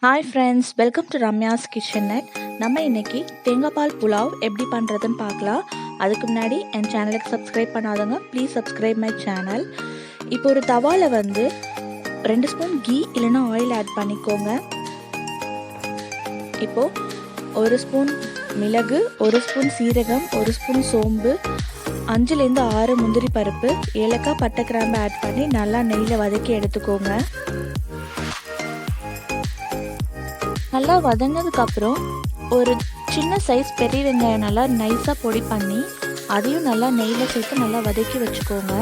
Hi friends, welcome to Ramya's kitchen net. நம்ம இன்னைக்கு தேங்காய் பால் புலாவ் எப்படி பண்ணுறதுன்னு பார்க்கலாம். அதுக்கு முன்னாடி என் சேனலுக்கு சப்ஸ்கிரைப் பண்ணாதவங்க ப்ளீஸ் சப்ஸ்கிரைப் மை சேனல். இப்போ ஒரு தவாவில் 2 ஸ்பூன் கீ இல்லைன்னா ஆயில் ஆட் பண்ணிக்கோங்க. இப்போது 1 ஸ்பூன் மிளகு, 1 ஸ்பூன் சீரகம், 1 ஸ்பூன் சோம்பு, 5லேருந்து 6 முந்திரி பருப்பு, ஏலக்காய், பட்டை, கிராம்பு ஆட் பண்ணி நல்லா நெய்யில் வதக்கி எடுத்துக்கோங்க. நல்லா வதங்கினதுக்கப்புறம் ஒரு சின்ன சைஸ் பெரிய வெங்காயம் நல்லா நைஸாக பொடி பண்ணி அதையும் நல்லா நெய்யில் சேர்த்து நல்லா வதக்கி வச்சுக்கோங்க.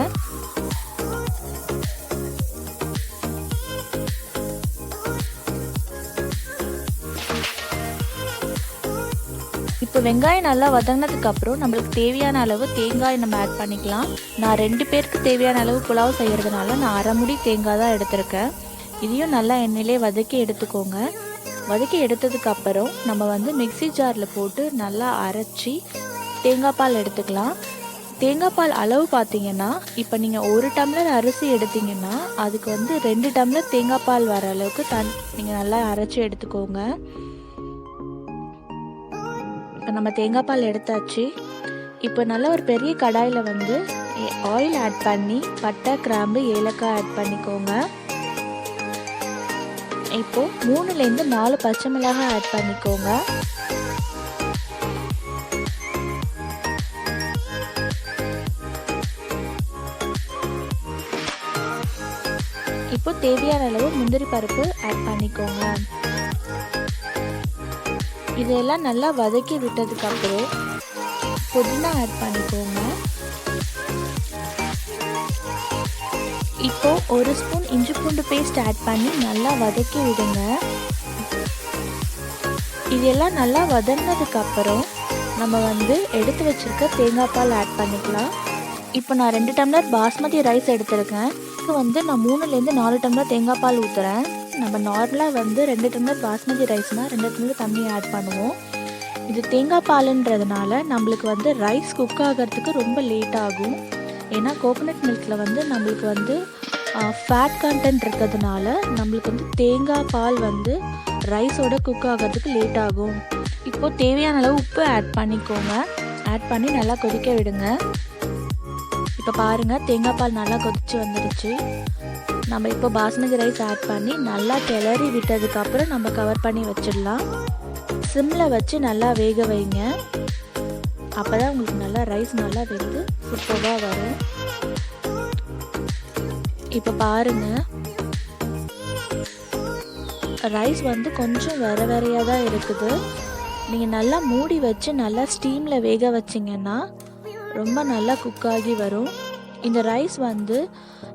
இப்போ வெங்காயம் நல்லா வதங்கினதுக்கப்புறம் நம்மளுக்கு தேவையான அளவு தேங்காய் நம்ம ஆட் பண்ணிக்கலாம். நான் 2 பேருக்கு தேவையான அளவு புலாவ் செய்கிறதுனால நான் அரை முடி தேங்காய் தான் எடுத்திருக்கேன். இதையும் நல்லா எண்ணெயிலே வதக்கி எடுத்துக்கோங்க. வதக்கி எடுத்ததுக்கப்புறம் நம்ம மிக்சி ஜாரில் போட்டு நல்லா அரைச்சி தேங்காய் பால் எடுத்துக்கலாம். தேங்காய் பால் அளவு பார்த்தீங்கன்னா, இப்போ நீங்கள் 1 டம்ளர் அரிசி எடுத்தீங்கன்னா அதுக்கு 2 டம்ளர் தேங்காய் பால் வர அளவுக்கு நீங்கள் நல்லா அரைச்சி எடுத்துக்கோங்க. இப்போ நம்ம தேங்காய் பால் எடுத்தாச்சு. இப்போ நல்லா ஒரு பெரிய கடாயில் ஆயில் ஆட் பண்ணி பட்டை, கிராம்பு, ஏலக்காய் ஆட் பண்ணிக்கோங்க. இப்போ 3லேருந்து 4 பச்சை மிளகாய் ஆட் பண்ணிக்கோங்க. இப்போ தேவையான அளவு முந்திரி பருப்பு ஆட் பண்ணிக்கோங்க. இதெல்லாம் நல்லா வதக்கி விட்டதுக்கு அப்புறம் புதினா ஆட் பண்ணிக்கோங்க. இப்போ 1 ஸ்பூன் இஞ்சி பூண்டு பேஸ்ட் ஆட் பண்ணி நல்லா வதக்கி விடுங்க. இதெல்லாம் நல்லா வதங்கினதுக்கு அப்புறம் நம்ம எடுத்து வச்சிருக்க தேங்காய் பால் ஆட் பண்ணிக்கலாம். இப்போ நான் 2 டம்ளர் பாஸ்மதி ரைஸ் எடுத்திருக்கேன். இது நான் 3லேருந்து 4 டம்ளர் தேங்காய் பால் ஊற்றுறேன். நம்ம நார்மலாக 2 டம்ளர் பாஸ்மதி ரைஸ்னால் 2 டம்ளர் தண்ணி ஆட் பண்ணுவோம். இது தேங்காய் பாலுன்றதுனால நம்மளுக்கு ரைஸ் குக் ஆகிறதுக்கு ரொம்ப லேட் ஆகும். ஏன்னா கோகோனட் மில்கில் நம்மளுக்கு ஃபேட் கண்டென்ட் இருக்கிறதுனால நம்மளுக்கு தேங்காய் பால் ரைஸோட குக் ஆகிறதுக்கு லேட் ஆகும். இப்போது தேவையான அளவு உப்பு ஆட் பண்ணிக்கோங்க. ஆட் பண்ணி நல்லா கொதிக்க விடுங்க. இப்போ பாருங்கள், தேங்காய் பால் நல்லா கொதிச்சு வந்துடுச்சு. நம்ம இப்போ பாஸ்மதி ரைஸ் ஆட் பண்ணி நல்லா கிளறி விட்டதுக்கப்புறம் நம்ம கவர் பண்ணி வச்சிடலாம். சிம்மில் வச்சு நல்லா வேக வைங்க. அப்போ தான் உங்களுக்கு நல்லா ரைஸ் நல்லா வெந்து சூப்பராக வரும். இப்போ பாருங்கள், ரைஸ் கொஞ்சம் வேறையாக தான் இருக்குது. நீங்கள் நல்லா மூடி வச்சு நல்லா ஸ்டீமில் வேக வச்சிங்கன்னா ரொம்ப நல்லா குக் ஆகி வரும். இந்த ரைஸ்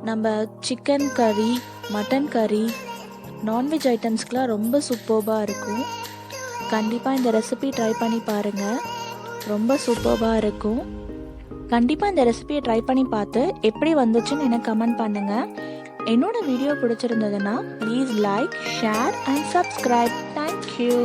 நம்ம சிக்கன் கறி, மட்டன் கறி, நான்வெஜ் ஐட்டம்ஸ்க்கெலாம் ரொம்ப சூப்பராக இருக்கும். கண்டிப்பாக இந்த ரெசிபி ட்ரை பண்ணி பாருங்கள், ரொம்ப சூப்பராக இருக்கும். கண்டிப்பாக இந்த ரெசிபியை ட்ரை பண்ணி பார்த்து எப்படி வந்துச்சுன்னு எனக்கு கமெண்ட் பண்ணுங்கள். என்னோட வீடியோ பிடிச்சிருந்ததுன்னா please like, share and subscribe. Thank you.